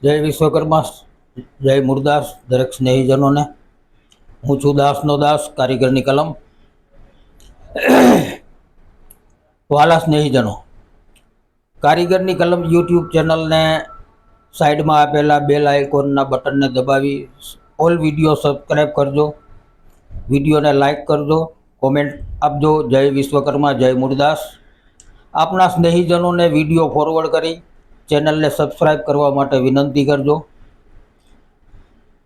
જય વિશ્વકર્મા, જય મુરદાસ દરેક સ્નેહીજનોને। હું છું દાસનો દાસ, કારીગરની કલમ। વાલા સ્નેહીજનો, કારીગરની કલમ યુટ્યુબ ચેનલને સાઈડમાં આપેલા બેલ આઇકોનના બટનને દબાવી ઓલ વિડીયો સબસ્ક્રાઈબ કરજો, વિડીયોને લાઈક કરજો, કોમેન્ટ આપજો। જય વિશ્વકર્મા, જય મુરદાસ। આપના સ્નેહીજનોને વિડીયો ફોરવર્ડ કરી ચેનલને સબસ્ક્રાઈબ કરવા માટે વિનંતી કરજો।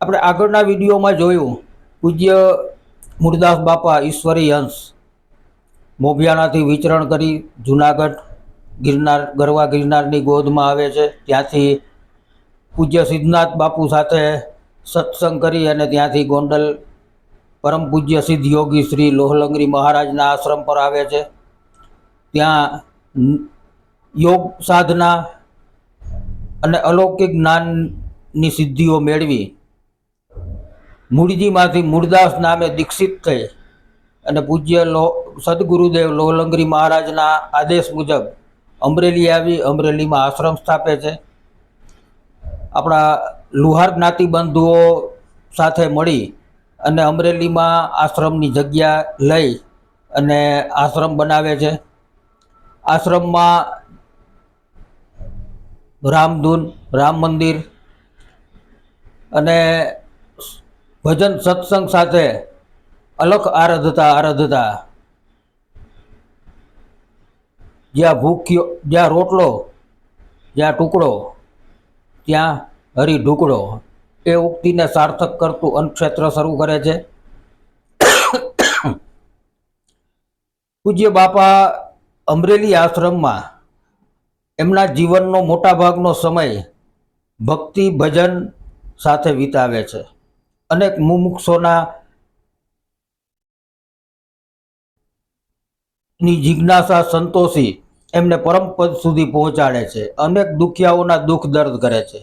આપણે આગળના વિડીયોમાં જોયું, પૂજ્ય મુરદાસ બાપા ઈશ્વરી અંશ મોભિયાણાથી વિચરણ કરી જુનાગઢ ગિરનાર ગરવા ગિરનારની ગોદમાં આવે છે। ત્યાંથી પૂજ્ય સિદ્ધનાથ બાપુ સાથે સત્સંગ કરી અને ત્યાંથી ગોંડલ પરમ પૂજ્ય સિદ્ધ યોગી શ્રી લોહલંગરી મહારાજના આશ્રમ પર આવે છે। ત્યાં યોગ સાધના અને અલૌકિક જ્ઞાનની સિદ્ધિઓ મેળવી મૂળજીમાંથી મૂળદાસ નામે દીક્ષિત થઈ અને પૂજ્ય સદગુરુદેવ લોહલંગરી મહારાજના આદેશ મુજબ અમરેલી આવી અમરેલીમાં આશ્રમ સ્થાપે છે। આપણા લુહાર જ્ઞાતિ બંધુઓ સાથે મળી અને અમરેલીમાં આશ્રમની જગ્યા લઈ અને આશ્રમ બનાવે છે। આશ્રમમાં રામધૂન, રામ મંદિર અને ભજન સત્સંગ સાથે અલખ આરાધતા જ્યાં ભૂખ્યો, જ્યાં રોટલો, જ્યાં ટુકડો ત્યાં હરી ઢુકડો, એ ઉક્તિને સાર્થક કરતું અન્નક્ષેત્ર શરૂ કરે છે। પૂજ્ય બાપા અમરેલી આશ્રમમાં એમના જીવનનો મોટા ભાગનો સમય ભક્તિ ભજન સાથે વિતાવે છે। અનેક મુમુક્ષોના ની જિજ્ઞાસા સંતોષી એમને પરમ પદ સુધી પહોંચાડે છે। અનેક દુખિયાઓના દુઃખ દર્દ કરે છે।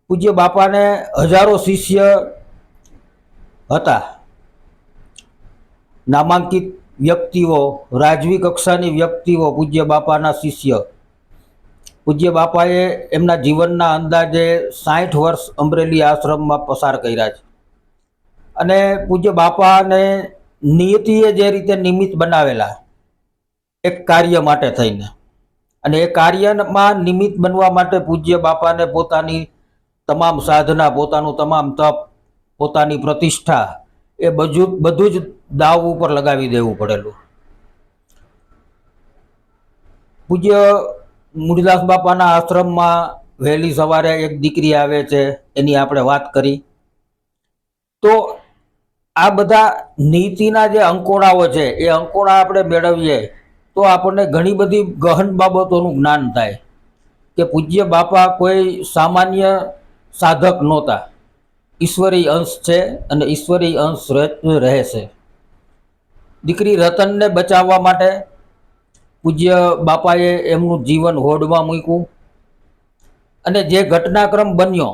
પૂજ્ય બાપાને હજારો શિષ્ય હતા। નામાંકિત વ્યક્તિઓ, રાજવી કક્ષાની વ્યક્તિઓ પૂજ્ય બાપાના શિષ્ય। પૂજ્ય બાપાએ એમના જીવનના અંદાજે 60 વર્ષ અમરેલી આશ્રમમાં પસાર કર્યા છે અને પૂજ્ય બાપાને નિયતિએ જે રીતે નિમિત્ત બનાવેલા એક કાર્ય માટે થઈને, અને એ કાર્યમાં નિમિત્ત બનવા માટે પૂજ્ય બાપાને પોતાની તમામ સાધના, પોતાનું તમામ તપ, પોતાની પ્રતિષ્ઠા એ બધું જ દાવ ઉપર લગાવી દેવું પડેલું। પૂજ્ય મુરદાસ બાપાના આશ્રમમાં વહેલી સવારે એક દીકરી આવે છે, એની આપણે વાત કરી। તો આ બધા નીતિના જે અંકોણાઓ છે એ અંકોણા આપણે મેળવીએ તો આપણને ઘણી બધી ગહન બાબતોનું જ્ઞાન થાય કે પૂજ્ય બાપા કોઈ સામાન્ય સાધક નહોતા, ઈશ્વરી અંશ છે અને ઈશ્વરી અંશ રહે છે। દીકરી રતનને બચાવવા માટે પૂજ્ય બાપાએ એમનું જીવન હોડમાં મૂક્યું અને જે ઘટનાક્રમ બન્યો,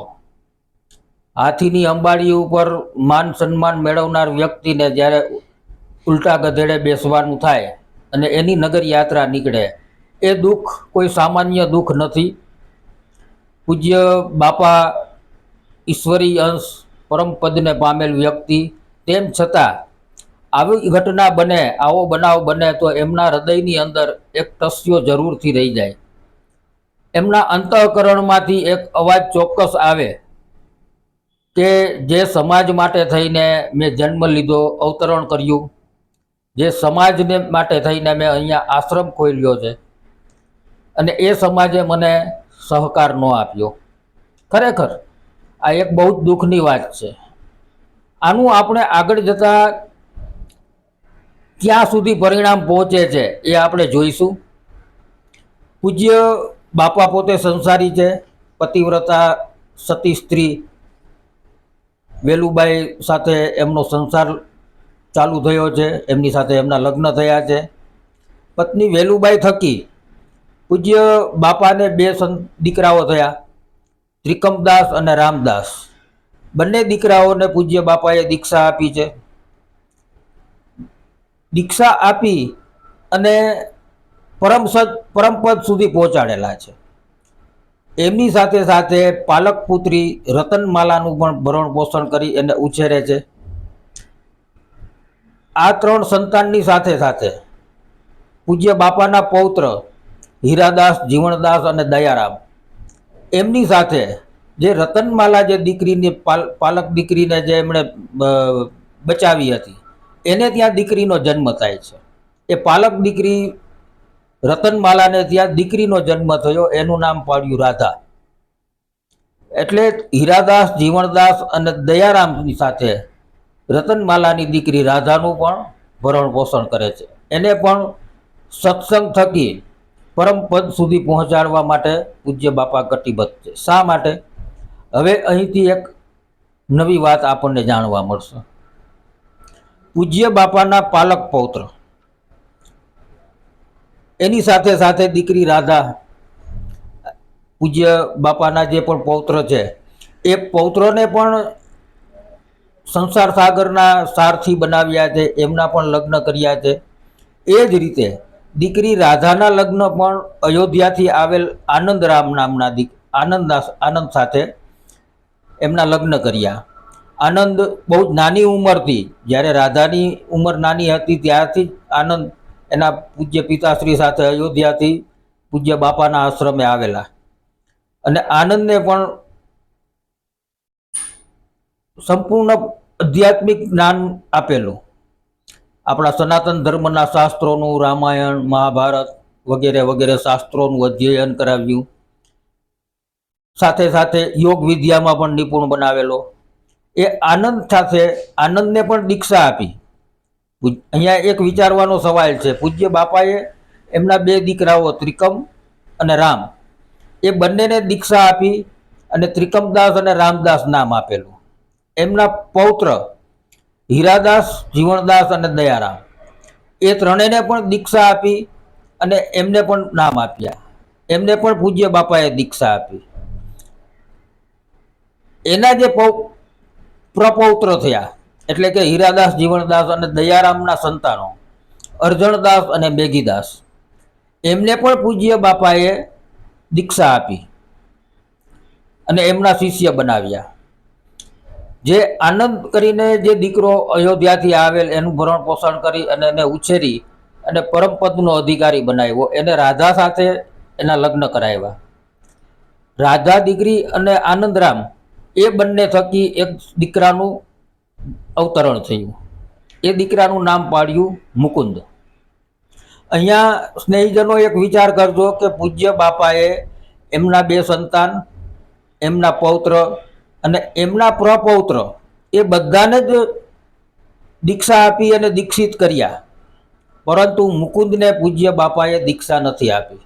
હાથીની અંબાડી ઉપર માન સન્માન મેળવનાર વ્યક્તિને જ્યારે ઉલટા ગધેડે બેસવાનું થાય અને એની નગર યાત્રા નીકળે, એ દુઃખ કોઈ સામાન્ય દુઃખ નથી। પૂજ્ય બાપા ઈશ્વરી અંશ પરમ પદને પામેલ વ્યક્તિ, તેમ છતાં આવી ઘટના બને, આવો બનાવ બને તો એમના હૃદયની અંદર એક ટસ્યો જરૂરથી રહી જાય। એમના અંતઃકરણમાંથી એક અવાજ ચોક્કસ આવે કે જે સમાજ માટે થઈને મેં જન્મ લીધો, અવતરણ કર્યું, જે સમાજને માટે થઈને મેં અહીંયા આશ્રમ ખોલ્યો છે અને એ સમાજે મને સહકાર ન આપ્યો। ખરેખર આ એક બહુ જ દુઃખની વાત છે। આનું આપણે આગળ જતાં ક્યાં સુધી પરિણામ પહોંચે છે એ આપણે જોઈશું। પૂજ્ય બાપા પોતે સંસારી છે, પતિવ્રતા સતી સ્ત્રી વેલુબાઈ સાથે એમનો સંસાર ચાલુ થયો છે, એમની સાથે એમના લગ્ન થયા છે। પત્ની વેલુબાઈ થકી પૂજ્ય બાપાને 2 દીકરાઓ થયા, ત્રિકમદાસ અને રામદાસ। બંને દીકરાઓને પૂજ્ય બાપાએ દીક્ષા આપી છે। દીક્ષા આપી અને પરમપદ સુધી પહોંચાડેલા છે। એમની સાથે સાથે પાલક પુત્રી રતનમાલાનું પણ ભરણ પોષણ કરી એને ઉછેરે છે. આ 3 સંતાનની સાથે સાથે પૂજ્ય બાપાના પૌત્ર હીરાદાસ, જીવણદાસ અને દયારામ, એમની સાથે જે રતનમાલા જે દીકરીની પાલક દીકરીને જે એમણે બચાવી હતી, એને ત્યાં દીકરીનો જન્મ થાય છે. એ પાલક દીકરી રતનમાલાને ત્યાં દીકરીનો જન્મ થયો, એનું નામ પાડ્યું રાધા. એટલે હીરાદાસ, જીવણદાસ અને દયારામની સાથે રતનમાલાની દીકરી રાધાનું પણ ભરણ પોષણ કરે છે. એને પણ સત્સંગ થકી પરમ પદ સુધી પહોંચાડવા માટે પૂજ્ય બાપા કટિબદ્ધ છે. શા માટે? હવે અહીંથી એક નવી વાત આપણને જાણવા મળશે. પૂજ્ય બાપાના પાલક પૌત્ર, એની સાથે સાથે દીકરી રાધા, પૂજ્ય બાપાના જે પણ પૌત્ર છે એ પૌત્રને પણ સંસાર સાગરના સારથી બનાવ્યા છે, એમના પણ લગ્ન કર્યા છે. એ જ રીતે દીકરી રાધાના લગ્ન પણ અયોધ્યાથી આવેલ આનંદરામ નામના આનંદ સાથે એમના લગ્ન કર્યા. આનંદ બહુ જ નાની ઉંમરથી, જ્યારે રાધાની ઉંમર નાની હતી ત્યારથી જ આનંદ એના પૂજ્ય પિતાશ્રી સાથે અયોધ્યાથી પૂજ્ય બાપાના આશ્રમે આવેલા. અને આનંદને પણ સંપૂર્ણ આધ્યાત્મિક જ્ઞાન આપેલું. આપણા સનાતન ધર્મના શાસ્ત્રોનું, રામાયણ, મહાભારત વગેરે વગેરે શાસ્ત્રોનું અધ્યયન કરાવ્યું. સાથે સાથે યોગ વિદ્યામાં પણ નિપુણ બનાવેલો. એ આનંદ સાથે આનંદને પણ દીક્ષા આપી. અહીંયા એક વિચારવાનો સવાલ છે. પૂજ્ય બાપાએ એમના 2 દીકરાઓ ત્રિકમ અને રામ, એ બંનેને દીક્ષા આપી અને ત્રિકમદાસ અને રામદાસ નામ આપેલું. એમના પૌત્ર હીરાદાસ, જીવણદાસ અને દયારામ, એ ત્રણેયને પણ દીક્ષા આપી અને એમને પણ નામ આપ્યા. એમને પણ પૂજ્ય બાપાએ દીક્ષા આપી. એના જે પ્રપૌત્ર થયા એટલે કે હીરાદાસ, જીવણદાસ અને દયારામના સંતાનો અરજણદાસ અને મેઘીદાસ, એમને પણ પૂજ્ય બાપાએ દીક્ષા આપી અને એમના શિષ્ય બનાવ્યા. જે આનંદ કરીને જે દીકરો અયોધ્યાથી આવેલ, એનું ભરણ પોષણ કરી અને એને ઉછેરી અને પરમપદનો અધિકારી બનાવ્યો. એને રાધા સાથે એના લગ્ન કરાવ્યા. રાધા દીકરી અને આનંદરામ, એ બંને થકી એક દીકરાનું અવતરણ થયું. એ દીકરાનું નામ પાડ્યું મુકુંદ. અહીંયા સ્નેહીજનો એક વિચાર કરજો કે પૂજ્ય બાપાએ એમના 2 સંતાન, એમના પૌત્ર અને એમના પ્રપૌત્ર, એ બધાને જ દીક્ષા આપી અને દીક્ષિત કર્યા, પરંતુ મુકુંદને પૂજ્ય બાપાએ દીક્ષા નથી આપી.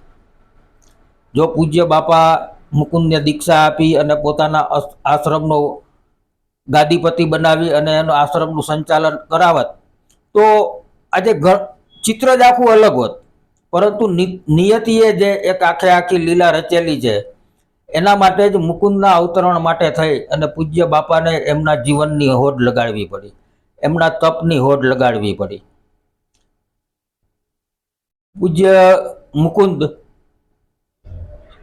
જો પૂજ્ય બાપા મુકુંદને દીક્ષા આપી અને પોતાના આશ્રમનો ગાદીપતિ બનાવી અને એનો આશ્રમનું સંચાલન કરાવત તો આજે ચિત્ર જ આખું અલગ હોત. પરંતુ નિયતિએ જે એક આખી લીલા રચેલી છે, એના માટે જ મુકુંદના અવતરણ માટે થઈ અને પૂજ્ય બાપાને એમના જીવનની હોડ લગાડવી પડી, એમના તપની હોડ લગાડવી પડી. પૂજ્ય મુકુંદ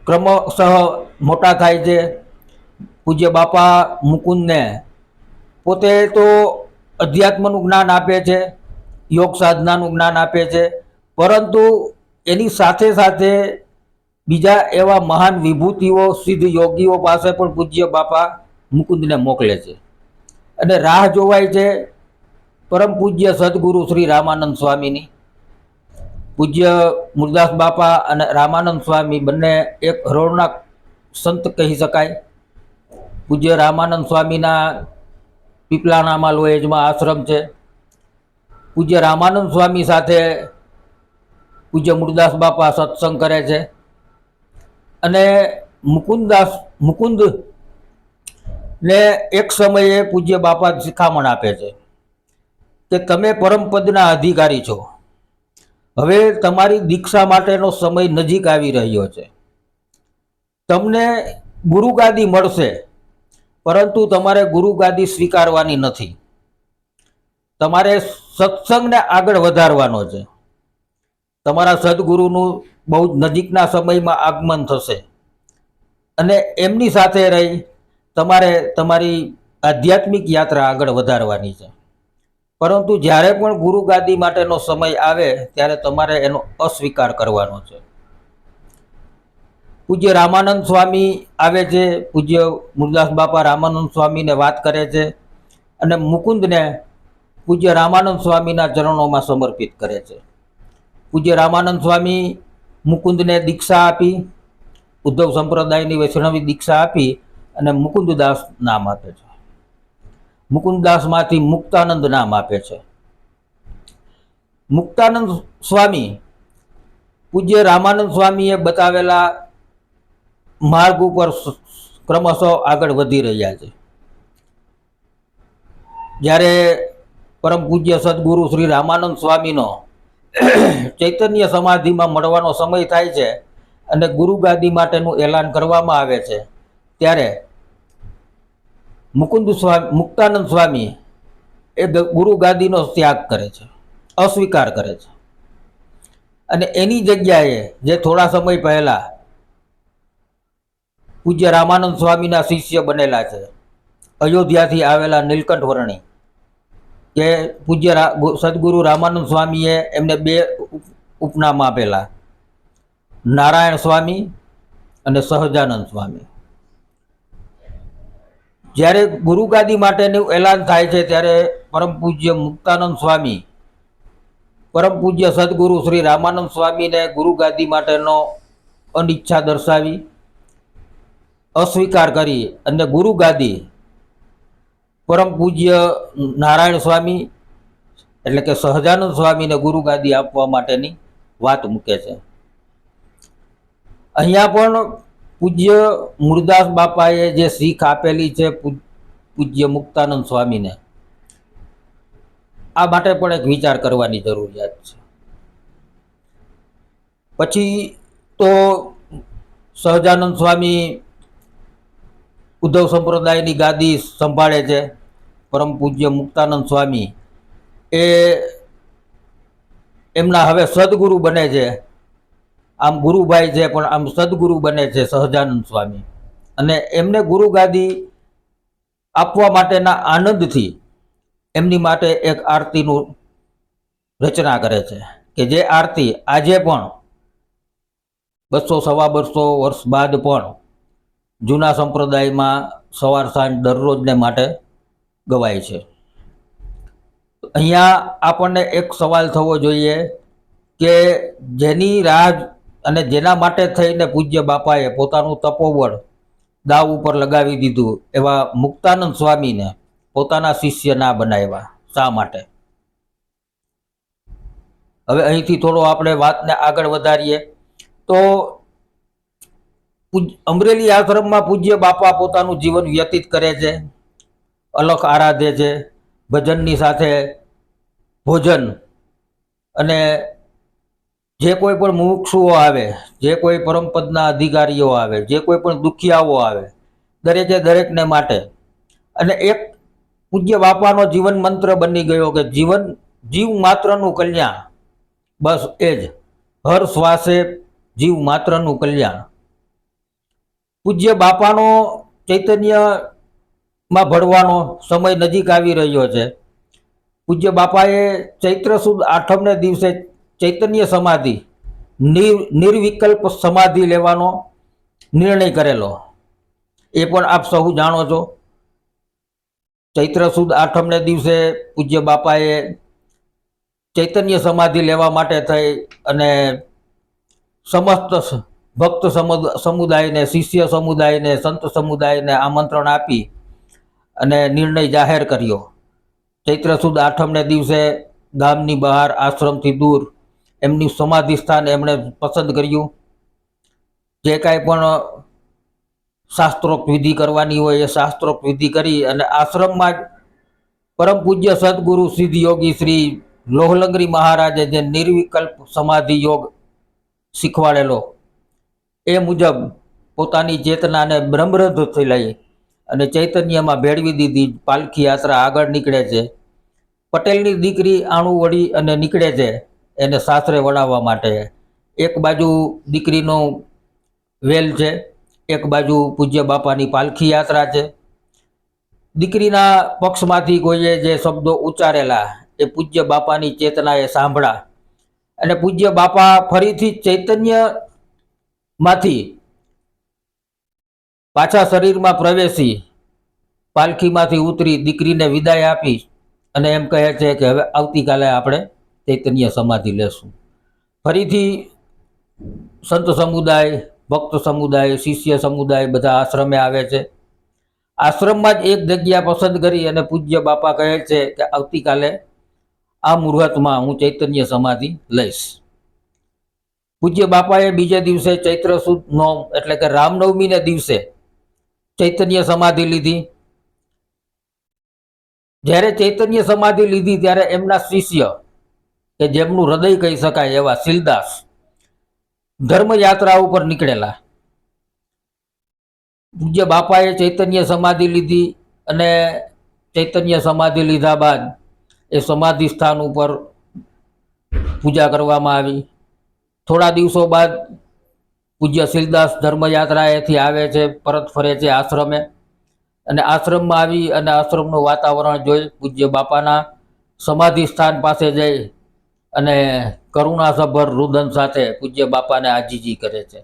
ક્રમશઃ મોટા થાય છે. પૂજ્ય બાપા મુકુંદને પોતે તો અધ્યાત્મનું જ્ઞાન આપે છે, યોગ સાધનાનું જ્ઞાન આપે છે, પરંતુ એની સાથે સાથે બીજા એવા મહાન વિભૂતિઓ, સિદ્ધ યોગીઓ પાસે પણ પૂજ્ય બાપા મુકુંદને મોકલે છે. અને રાહ જોવાય છે પરમ પૂજ્ય સદગુરુ શ્રી રામાનંદ સ્વામીની. પૂજ્ય મુરદાસ બાપા અને રામાનંદ સ્વામી બંને એક હરોળના સંત કહી શકાય. પૂજ્ય રામાનંદ સ્વામીના પીપલાણામાં લોહેજમાં આશ્રમ છે. પૂજ્ય રામાનંદ સ્વામી સાથે પૂજ્ય મુરદાસ બાપા સત્સંગ કરે છે. અને મુકુંદ ને એક સમયે પૂજ્ય બાપા શિખામણ આપે છે કે તમે પરમપદના અધિકારી છો, હવે તમારી દીક્ષા માટેનો સમય નજીક આવી રહ્યો છે. તમને ગુરુગાદી મળશે, પરંતુ તમારે ગુરુગાદી સ્વીકારવાની નથી. તમારે સત્સંગને આગળ વધારવાનો છે. તમારા સદગુરુનું બહુ નજીકના સમયમાં આગમન થશે. અને એમની સાથે રહી તમારે તમારી આધ્યાત્મિક યાત્રા આગળ વધારવાની છે. પરંતુ જ્યારે પણ ગુરુ ગાદી માટેનો સમય આવે ત્યારે તમારે એનો અસ્વીકાર કરવાનો છે. પૂજ્ય રામાનંદ સ્વામી આવે છે, પૂજ્ય મુરદાસ બાપા રામાનંદ સ્વામીને વાત કરે છે અને મુકુંદને પૂજ્ય રામાનંદ સ્વામીના ચરણોમાં સમર્પિત કરે છે. પૂજ્ય રામાનંદ સ્વામી મુકુંદને દીક્ષા આપી, ઉદ્ધવ સંપ્રદાયની વૈષ્ણવી દીક્ષા આપી અને મુકુંદદાસ નામ આપે છે. મુકુંદદાસમાંથી મુક્તાનંદ નામ આપે છે. મુક્તાનંદ સ્વામી પૂજ્ય રામાનંદ સ્વામીએ બતાવેલા માર્ગ ઉપર ક્રમશઃ આગળ વધી રહ્યા છે. જ્યારે પરમ પૂજ્ય સદગુરુ શ્રી રામાનંદ સ્વામીનો ચૈતન્ય સમાધિમાં મળવાનો સમય થાય છે અને ગુરુ ગાદી માટેનું એલાન કરવામાં આવે છે, ત્યારે મુક્તાનંદ સ્વામી એ ગુરુ ગાદીનો ત્યાગ કરે છે, અસ્વીકાર કરે છે અને એની જગ્યાએ જે થોડા સમય પહેલા પૂજ્ય રામાનંદ સ્વામીના શિષ્ય બનેલા છે, અયોધ્યાથી આવેલા નીલકંઠ વર્ણી, કે પૂજ્ય સદગુરુ રામાનંદ સ્વામીએ એમને 2 ઉપનામ આપેલા, નારાયણ સ્વામી અને સહજાનંદ સ્વામી. જ્યારે ગુરુ ગાદી માટેનું એલાન થાય છે ત્યારે પરમ પૂજ્ય મુક્તાનંદ સ્વામી પરમ પૂજ્ય સદગુરુ શ્રી રામાનંદ સ્વામીને ગુરુ ગાદી માટેનો અનિચ્છા દર્શાવી, અસ્વીકાર કરી અને ગુરુ ગાદી પરમ પૂજ્ય નારાયણ સ્વામી એટલે કે સહજાનંદ સ્વામીને ગુરુ ગાદી આપવા માટેની વાત મૂકે છે. અહીંયા પણ પૂજ્ય મુરદાસ બાપાએ જે શીખ આપેલી છે પૂજ્ય મુક્તાનંદ સ્વામીને, આ માટે પણ એક વિચાર કરવાની જરૂરિયાત છે. પછી તો સહજાનંદ સ્વામી ઉદ્ધવ સંપ્રદાયની ગાદી સંભાળે છે. પરમ પૂજ્ય મુક્તાનંદ સ્વામી એ એમના હવે સદગુરુ બને છે. આમ ગુરુભાઈ છે પણ આમ સદગુરુ બને છે સહજાનંદ સ્વામી, અને એમને ગુરુ ગાદી આપવા માટેના આનંદથી એમની માટે એક આરતીનું રચના કરે છે, કે જે આરતી આજે પણ 200-250 વર્ષ બાદ પણ જૂના સંપ્રદાયમાં સવાર સાંજ દરરોજને માટે ગવાય છે. અહીંયા આપણને એક સવાલ થવો જોઈએ કે જેની રાહ અને જેના માટે થઈને પૂજ્ય બાપાએ પોતાનું તપોબળ દાવ ઉપર લગાવી દીધું એવા મુક્તાનંદ સ્વામીને પોતાના શિષ્ય ના બનાવ્યા, શા માટે? હવે અહીંથી થોડો આપણે વાતને આગળ વધારીએ તો અમરેલી આશ્રમમાં પૂજ્ય બાપા પોતાનું જીવન વ્યતીત કરે છે, અલખ આરાધે છે, ભજનની સાથે ભોજન, અને જે કોઈ પણ મુમુક્ષુઓ આવે, જે કોઈ પરમપદના અધિકારીઓ આવે, જે કોઈ પણ દુખિયાઓ આવે, દરેકને માટે. અને એક પૂજ્ય બાપાનો જીવન મંત્ર બની ગયો કે જીવ માત્રનું કલ્યાણ, બસ એ જ, હર શ્વાસે જીવ માત્રનું કલ્યાણ. પૂજ્ય બાપાનો ચૈતન્યમાં ભળવાનો સમય નજીક આવી રહ્યો છે. પૂજ્ય બાપાએ ચૈત્ર સુદ 8મને દિવસે ચૈતન્ય સમાધિ, નિર્વિકલ્પ સમાધિ લેવાનો નિર્ણય કરેલો, એ પણ આપ સહુ જાણો છો. ચૈત્ર સુદ 8મને દિવસે પૂજ્ય બાપાએ ચૈતન્ય સમાધિ લેવા માટે થઈ અને સમસ્ત ભક્ત સમુદાયને, શિષ્ય સમુદાયને, સંત સમુદાયને આમંત્રણ આપી અને નિર્ણય જાહેર કર્યો. ચૈત્ર સુદ 8મને દિવસે ગામની બહાર, આશ્રમથી દૂર એમની સમાધિ સ્થાન એમણે પસંદ કર્યું. જે કાંઈ પણ શાસ્ત્રોક્ત વિધિ કરવાની હોય એ શાસ્ત્રોક્ત વિધિ કરી અને આશ્રમમાં જ પરમ પૂજ્ય સદગુરુ સિદ્ધ યોગી શ્રી લોહલંગરી મહારાજે જે નિર્વિકલ્પ સમાધિ યોગ શીખવાડેલો એ મુજબ પોતાની ચેતનાને બ્રહ્મરંધ્રથી લઈ અને ચૈતન્યમાં ભેળવી દીધી. પાલખી યાત્રા આગળ નીકળે છે. પટેલની દીકરી આણું વળી અને નીકળે છે એને સાસરે વળાવવા માટે. એક બાજુ દીકરીનો વેલ છે એક બાજુ પૂજ્ય બાપાની પાલખી યાત્રા છે. દીકરીના પક્ષમાંથી કોઈએ જે શબ્દો ઉચ્ચારેલા એ પૂજ્ય બાપાની ચેતનાએ સાંભળ્યા અને પૂજ્ય બાપા ફરીથી ચૈતન્યમાંથી પાછા શરીરમાં પ્રવેશી પાલખીમાંથી ઉતરી દીકરીને વિદાય આપી અને એમ કહે છે કે હવે આવતીકાલે આપણે ચૈતન્ય સમાધિ લેશું. ફરીથી સંત સમુદાય, ભક્ત સમુદાય, શિષ્ય સમુદાય બધા આશ્રમે આવે છે. આશ્રમમાં જ એક જગ્યા પસંદ કરી અને પૂજ્ય બાપા કહે છે કે આવતીકાલે આ મુહૂર્તમાં હું ચૈતન્ય સમાધિ લઈશ. પૂજ્ય બાપાએ બીજે દિવસે ચૈત્ર સુદ નોમ એટલે કે રામનવમીને દિવસે ચૈતન્ય સમાધિ લીધી. જ્યારે ચૈતન્ય સમાધિ લીધી ત્યારે એમના શિષ્ય કે જેમનું હૃદય કહી શકાય એવા શીલદાસ ધર્મયાત્રા ઉપર નીકળેલા. પૂજ્ય બાપાએ ચૈતન્ય સમાધિ લીધી અને ચૈતન્ય સમાધિ લીધા બાદ એ સમાધિ સ્થાન ઉપર પૂજા કરવામાં આવી. થોડા દિવસો બાદ પૂજ્ય શીલદાસ ધર્મયાત્રાએથી આવે છે, પરત ફરે છે આશ્રમે અને આશ્રમમાં આવી અને આશ્રમનું વાતાવરણ જોઈ પૂજ્ય બાપાના સમાધિ સ્થાન પાસે જઈ અને કરુણાસભર રુદન સાથે પૂજ્ય બાપાને આજીજી કરે છે.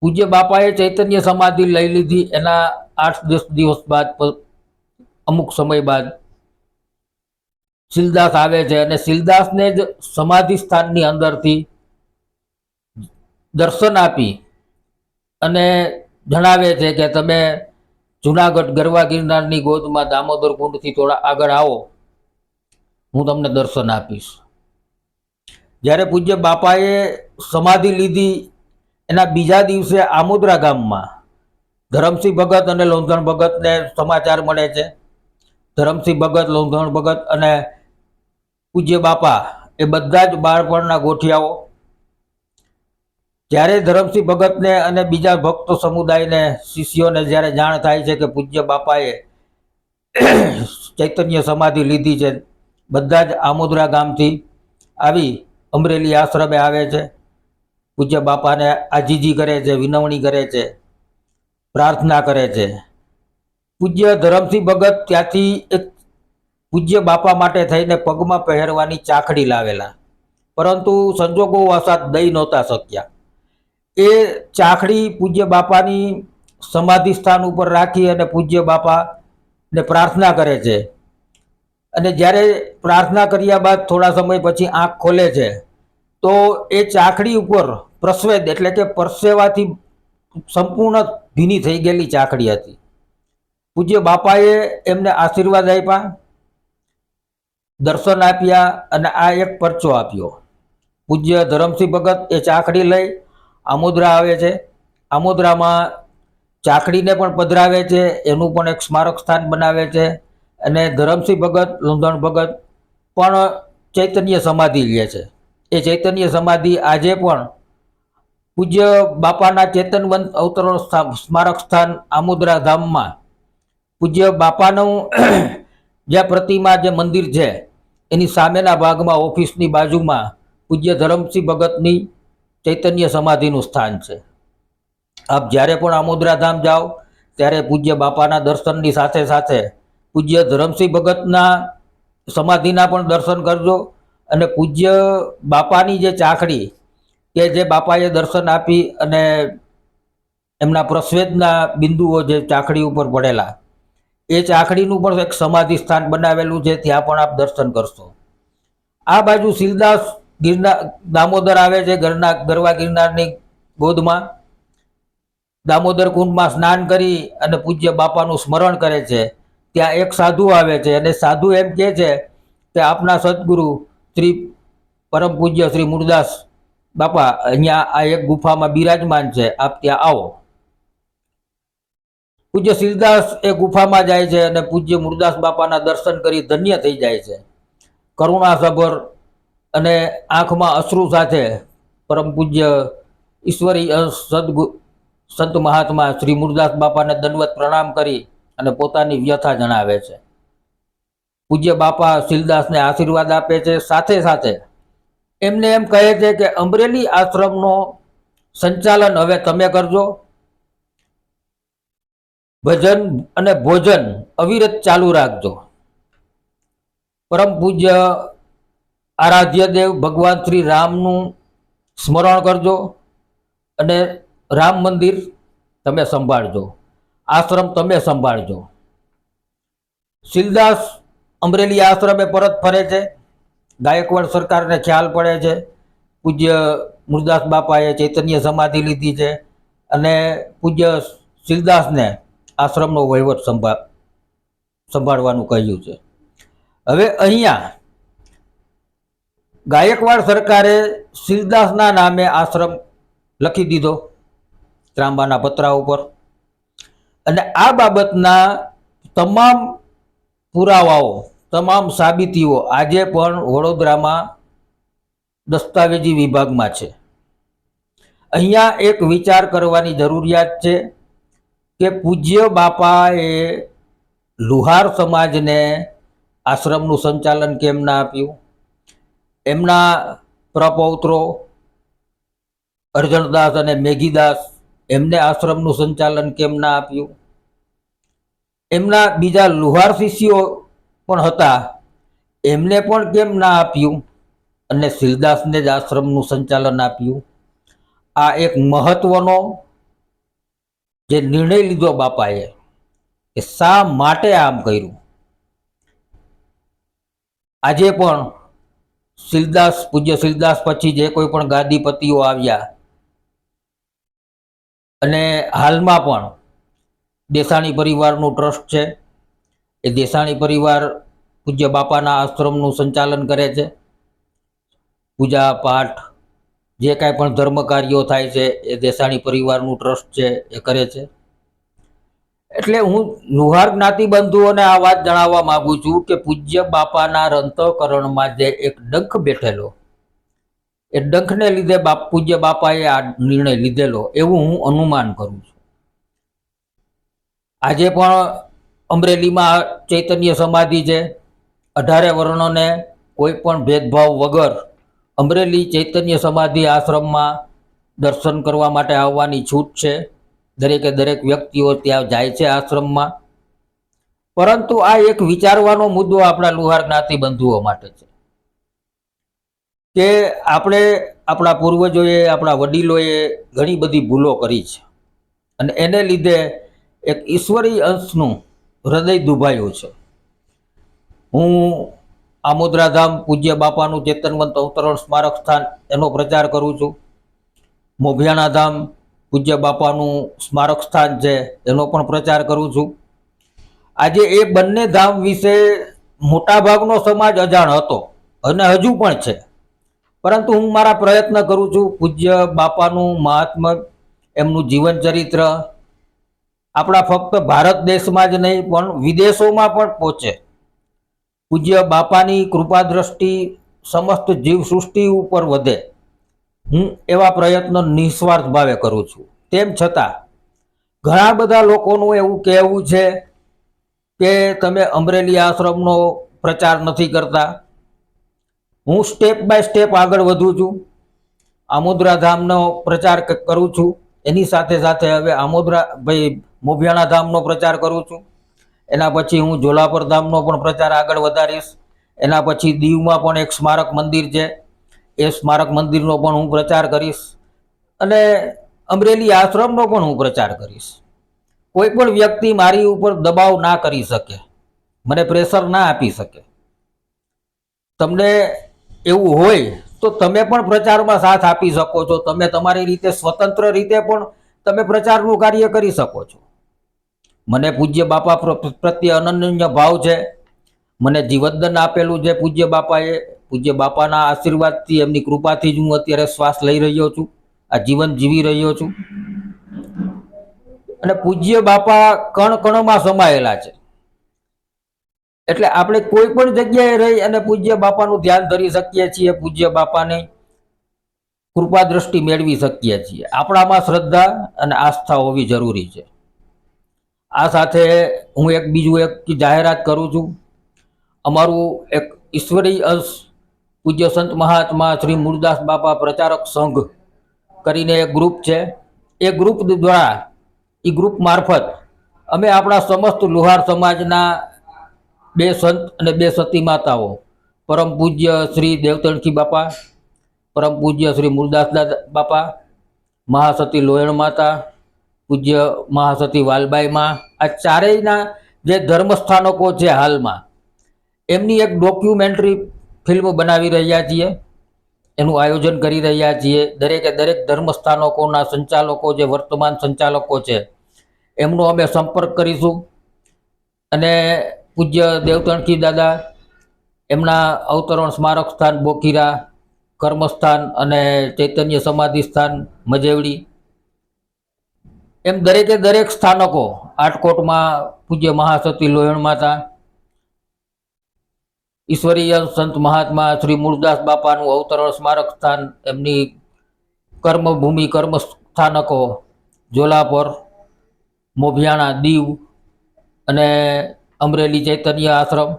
પૂજ્ય બાપાએ ચૈતન્ય સમાધિ લઈ લીધી. એના 8-10 દિવસ બાદ અમુક સમય બાદ શીલદાસ આવે છે અને શીલદાસને જ સમાધિ સ્થાનની અંદરથી દર્શન આપી અને જણાવે છે કે તમે જુનાગઢ ગરવા ગિરનારની ગોદમાં દામોદર કુંડથી થોડા આગળ આવો, હું તમને દર્શન આપીશ. જ્યારે પૂજ્ય બાપાએ સમાધિ લીધી એના બીજા દિવસે આમોદરા ગામમાં ધરમસિંહ ભગત અને લોંધણ ભગતને સમાચાર મળે છે. ધરમસિંહ ભગત, લોંધણ ભગત અને પૂજ્ય બાપા એ બધા જ બાળપણના ગોઠિયાઓ. જ્યારે ધરમસિંહ ભગતને અને બીજા ભક્ત સમુદાયને, શિષ્યોને જ્યારે જાણ થાય છે કે પૂજ્ય બાપાએ ચૈતન્ય સમાધિ લીધી છે, બધા જ આમોદરા ગામથી આવી અમરેલી આશ્રમે આવે છે. પૂજ્ય બાપાને આજીજી કરે છે, વિનવણી કરે છે, પ્રાર્થના કરે છે. પૂજ્ય ધરમસિંહ ભગત ત્યાંથી એક પૂજ્ય બાપા માટે થઈને પગમાં પહેરવાની ચાકડી લાવેલા, પરંતુ સંજોગો વસાત દઈ નહોતા શક્યા. એ ચાકડી પૂજ્ય બાપાની સમાધિ સ્થાન ઉપર રાખી અને પૂજ્ય બાપાને પ્રાર્થના કરે છે. અને જ્યારે પ્રાર્થના કર્યા બાદ થોડા સમય પછી આંખ ખોલે છે તો એ ચાકડી ઉપર પ્રસ્વેદ એટલે કે પરસેવાથી સંપૂર્ણ ભીની થઈ ગયેલી ચાકડી હતી. પૂજ્ય બાપાએ એમને આશીર્વાદ આપ્યા, દર્શન આપ્યા અને આ એક પરચો આપ્યો. પૂજ્ય ધરમસિંહ ભગત એ ચાકડી લઈ આમોદરા આવે છે. આમોદરામાં ચાકડીને પણ પધરાવે છે, એનું પણ એક સ્મારક સ્થાન બનાવે છે અને ધરમસિંહ ભગત, લોંધણ ભગત પણ ચૈતન્ય સમાધિ લે છે. એ ચૈતન્ય સમાધિ આજે પણ પૂજ્ય બાપાના ચેતનવંત અવતરણ સ્મારક સ્થાન આમોદરા ધામમાં પૂજ્ય બાપાનું જ્યાં પ્રતિમા, જે મંદિર છે એની સામેના ભાગમાં ઓફિસની બાજુમાં પૂજ્ય ધરમસિંહ ભગતની ચૈતન્ય સમાધિનું સ્થાન છે. આપ જ્યારે પણ આમોદરા ધામ જાઓ ત્યારે પૂજ્ય બાપાના દર્શનની સાથે સાથે પૂજ્ય ધરમસિંહ ભગતના સમાધિના પણ દર્શન કરજો અને પૂજ્ય બાપાની જે ચાકડી કે જે બાપાએ દર્શન આપી અને એમના પ્રસ્વેદના બિંદુઓ જે ચાકડી ઉપર પડેલા, એ ચાકડીનું પણ એક સમાધિ સ્થાન બનાવેલું છે, ત્યાં પણ આપ દર્શન કરશો. આ બાજુ શીલદાસ દામોદર આવે છે, ગરવા ગિરનારની ગોદમાં દામોદર કુંડમાં સ્નાન કરી અને પૂજ્ય બાપાનું સ્મરણ કરે છે. ત્યાં એક સાધુ આવે છે અને સાધુ એમ કહે છે કે આપના સદગુરુ શ્રી પરમ પૂજ્ય શ્રી મૂળદાસ બાપા અહીંયા આ એક ગુફામાં બિરાજમાન છે, આપ ત્યાં આવો. પૂજ્ય શીલદાસ એ ગુફામાં જાય છે અને પૂજ્ય મૂળદાસ બાપાના દર્શન કરી ધન્ય થઈ જાય છે. કરુણાસભર અને આંખમાં અશ્રુ સાથે પરમ પૂજ્ય ઈશ્વરી સંત મહાત્મા શ્રી મૂળદાસ બાપાને દંડવત પ્રણામ કરી અને પોતાની વ્યથા જણાવે છે. પૂજ્ય બાપા શીલદાસને આશીર્વાદ આપે છે. સાથે સાથે એમને એમ કહે છે કે અમરેલી આશ્રમનો સંચાલન હવે તમે કરજો. ભજન અને ભોજન અવિરત ચાલુ રાખજો. પરમ પૂજ્ય આરાધ્ય દેવ ભગવાન શ્રી રામનું સ્મરણ કરજો અને રામ મંદિર તમે સંભાળજો, આશ્રમ તમે સંભાળજો. શીલદાસ અમરેલી આશ્રમે પરત ફરે છે. ગાયકવાડ સરકારને ખ્યાલ પડે છે પૂજ્ય મુરદાસ બાપાએ ચૈતન્ય સમાધિ લીધી છે અને પૂજ્ય શીલદાસને આશ્રમનો વહીવટ સંભાળવાનું કહ્યું છે. હવે અહીંયા ગાયકવાડ સરકારે શીલદાસના નામે આશ્રમ લખી દીધો ત્રાંબાના પતરા ઉપર અને આ બાબતના તમામ પુરાવાઓ, તમામ સાબિતીઓ આજે પણ વડોદરામાં દસ્તાવેજી વિભાગમાં છે. અહીંયા એક વિચાર કરવાની જરૂરિયાત છે કે પૂજ્ય બાપાએ લુહાર સમાજને આશ્રમનું સંચાલન કેમ ના આપ્યું? એમના પ્રપૌત્રો અર્જણદાસ અને મેઘીદાસ એમને આશ્રમનું સંચાલન કેમ ના આપ્યું? એમના બીજા લુહાર શિષ્યો પણ હતા, એમને પણ કેમ ના આપ્યું અને શીલદાસને જ આશ્રમનું સંચાલન આપ્યું? આ એક મહત્વનો જે નિર્ણય લીધો બાપાએ કે શા માટે આમ કર્યું. આજે પણ શીલદાસ, પૂજ્ય શીલદાસ પછી જે કોઈ પણ ગાદીપતિઓ આવ્યા અને હાલમાં પણ દેસાણી પરિવારનું ટ્રસ્ટ છે, એ દેસાણી પરિવાર પૂજ્ય બાપાના આશ્રમનું સંચાલન કરે છે. પૂજા પાઠ જે કાંઈ પણ ધર્મ કાર્યો થાય છે એ દેસાણી પરિવારનું ટ્રસ્ટ છે એ કરે છે. એટલે હું લુહાર જ્ઞાતિબંધુઓને આ વાત જણાવવા માગું છું કે પૂજ્ય બાપાના અંતઃકરણમાં જે એક ડંખ બેઠેલો, એ ડંખને લીધે પૂજ્ય બાપાએ આ નિર્ણય લીધેલો એવું હું અનુમાન કરું છું. આજે પણ અમરેલીમાં ચૈતન્ય સમાધિ છે. 18 વર્ણોને કોઈ પણ ભેદભાવ વગર અમરેલી ચૈતન્ય સમાધિ આશ્રમમાં દર્શન કરવા માટે આવવાની છૂટ છે. દરેકે દરેક વ્યક્તિઓ ત્યાં જાય છે આશ્રમમાં. પરંતુ આ એક વિચારવાનો મુદ્દો આપણા લુહાર જ્ઞાતિ બંધુઓ માટે છે કે આપણે, આપણા પૂર્વજોએ, આપણા વડીલોએ ઘણી બધી ભૂલો કરી છે અને એને લીધે એક ઈશ્વરી અંશનું હૃદય દુભાયું છે. હું આમોદરાધામ પૂજ્ય બાપાનું ચેતનવંત અવતરણ સ્મારક સ્થાન એનો પ્રચાર કરું છું. મોભિયાણા ધામ પૂજ્ય બાપાનું સ્મારક સ્થાન છે એનો પણ પ્રચાર કરું છું. આજે એ બંને ધામ વિશે મોટાભાગનો સમાજ અજાણ હતો અને હજુ પણ છે, પરંતુ હું મારા પ્રયત્ન કરું છું પૂજ્ય બાપાનું મહાત્મ્ય, એમનું જીવન ચરિત્ર આપણા ફક્ત ભારત દેશમાં જ નહીં પણ વિદેશોમાં પણ પહોંચે. પૂજ્ય બાપાની કૃપા દ્રષ્ટિ સમસ્ત જીવસૃષ્ટિ ઉપર વધે, હું એવા પ્રયત્નો નિસ્વાર્થ ભાવે કરું છું. તેમ છતાં ઘણા બધા લોકોનું એવું કહેવું છે કે તમે અમરેલી આશ્રમનો પ્રચાર નથી કરતા. હું સ્ટેપ બાય સ્ટેપ આગળ વધું છું. આમોદરા ધામનો પ્રચાર કરું છું, એની સાથે સાથે હવે મોભિયાણા ધામનો પ્રચાર કરું છું. એના પછી હું જોલાપર ધામનો પણ પ્રચાર આગળ વધારીશ. એના પછી દીવમાં પણ એક સ્મારક મંદિર છે, એ સ્મારક મંદિરનો પણ હું પ્રચાર કરીશ અને અમરેલી આશ્રમનો પણ હું પ્રચાર કરીશ. કોઈ પણ વ્યક્તિ મારી ઉપર દબાવ ના કરી શકે, મને પ્રેશર ના આપી શકે. તમને એવું હોય તો તમે પણ પ્રચારમાં સાથ આપી શકો છો. તમે તમારી રીતે સ્વતંત્ર રીતે પણ તમે પ્રચારનું કાર્ય કરી શકો છો. મને પૂજ્ય બાપા પ્રત્યે અનન્ય ભાવ છે. મને જીવતદાન આપેલું છે પૂજ્ય બાપાએ. પૂજ્ય બાપાના આશીર્વાદથી, એમની કૃપાથી જ હું અત્યારે શ્વાસ લઈ રહ્યો છું, આ જીવન જીવી રહ્યો છું. અને પૂજ્ય બાપા કણ કણમાં સમાયેલા છે. એટલે આપણે કોઈ પણ જગ્યાએ રહી અને પૂજ્ય બાપાનું ધ્યાન ધરી શકીએ છીએ, પૂજ્ય બાપાની કૃપા દ્રષ્ટિ મેળવી શકીએ છીએ. આપણામાં શ્રદ્ધા અને આસ્થા હોવી જરૂરી છે. આ સાથે હું બીજું એક જાહેરાત કરું છું. અમારું એક ઈશ્વરી અંશ પૂજ્ય સંત મહાત્મા શ્રી મુરદાસ બાપા પ્રચારક સંઘ કરીને એક ગ્રુપ છે. એ ગ્રુપ દ્વારા, એ ગ્રુપ મારફત અમે આપણા સમસ્ત લુહાર સમાજના 2 સંત અને 2 સતી માતાઓ, પરમ પૂજ્ય શ્રી દેવતણખી બાપા, પરમ પૂજ્ય શ્રી મૂળદાસ બાપા, મહાસતી લોયણ માતા, પૂજ્ય મહાસતી વાલબાઈ માં, આ ચારેયના જે ધર્મસ્થાનકો છે હાલમાં, એમની એક ડોક્યુમેન્ટરી ફિલ્મ બનાવી રહ્યા છીએ. એનું આયોજન કરી રહ્યા છીએ. દરેકે દરેક ધર્મસ્થાનકોના સંચાલકો, જે વર્તમાન સંચાલકો છે, એમનો અમે સંપર્ક કરીશું અને પૂજ્ય દેવતણખી દાદા, એમના અવતરણ સ્મારક સ્થાન બોખીરા, કર્મસ્થાન અને ચૈતન્ય સમાધિ સ્થાન મજેવડી, એમ દરેકે દરેક સ્થાનકો, આટકોટમાં પૂજ્ય મહાસતી લોયણ માતા, ઈશ્વરીય સંત મહાત્મા શ્રી મૂળદાસ બાપાનું અવતરણ સ્મારક સ્થાન, એમની કર્મભૂમિ કર્મ સ્થાનકો જોલાપર, મોભિયાણા, દીવ અને અમરેલી ચૈતન્ય આશ્રમ,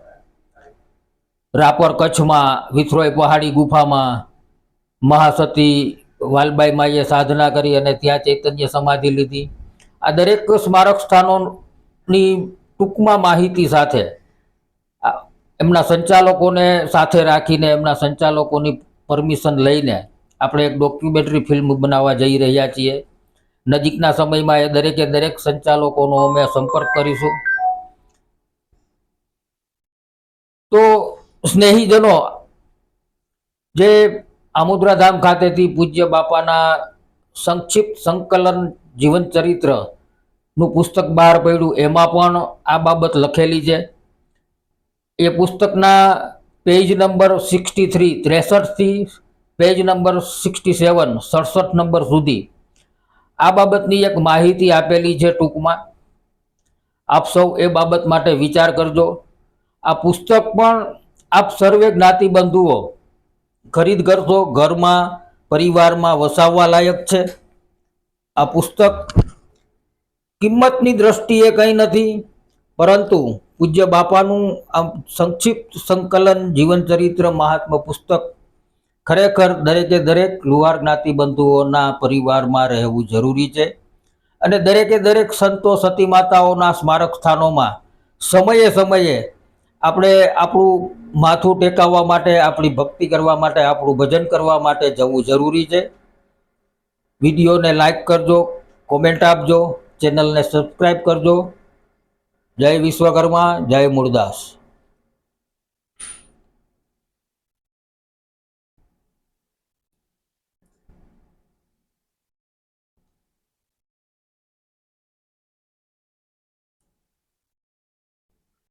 રાપર કચ્છમાં વિથરોઈ પહાડી ગુફામાં મહાસતી વાલબાઈ માએ સાધના કરી અને ત્યાં ચૈતન્ય સમાધિ લીધી. આ દરેક સ્મારક સ્થાનોની ટૂંકમાં માહિતી સાથે એમના સંચાલકોને સાથે રાખીને, એમના સંચાલકોની પરમિશન લઈને આપણે એક ડોક્યુમેન્ટરી ફિલ્મ બનાવવા જઈ રહ્યા છીએ. નજીકના સમયમાં એ દરેકે દરેક સંચાલકોનો અમે સંપર્ક કરીશું. તો સ્નેહીજનો, જે આમોદરાધામ ખાતેથી પૂજ્ય બાપાના સંક્ષિપ્ત સંકલન જીવન ચરિત્રનું પુસ્તક બહાર પડ્યું, એમાં પણ આ બાબત લખેલી છે. એ પુસ્તકના પેજ નંબર 63, 63થી પેજ નંબર 67, 67 નંબર સુધી આ બાબતની એક માહિતી આપેલી છે. ટૂંકમાં આપ સૌ એ બાબત માટે વિચાર કરજો. આ પુસ્તક પણ આપ સર્વે જ્ઞાતિબંધુઓ ખરીદ કરશો, ઘરમાં પરિવારમાં વસાવવા લાયક છે. આ પુસ્તક કિંમતની દ્રષ્ટિએ કંઈ નથી, પરંતુ પૂજ્ય બાપાનું આ સંક્ષિપ્ત સંકલન જીવન ચરિત્ર મહાત્મા પુસ્તક ખરેખર દરેકે દરેક લુહાર જ્ઞાતિબંધુઓના પરિવારમાં રહેવું જરૂરી છે. અને દરેકે દરેક સંતો સતી માતાઓના સ્મારક સ્થાનોમાં સમયે સમયે આપણે આપણું માથું ટેકાવવા માટે, આપણી ભક્તિ કરવા માટે, આપણું ભજન કરવા માટે જવું જરૂરી છે. વિડીયોને લાઈક કરજો, કોમેન્ટ આપજો, ચેનલને સબસ્ક્રાઈબ કરજો. જય વિશ્વકર્મા, જય મૂળદાસ.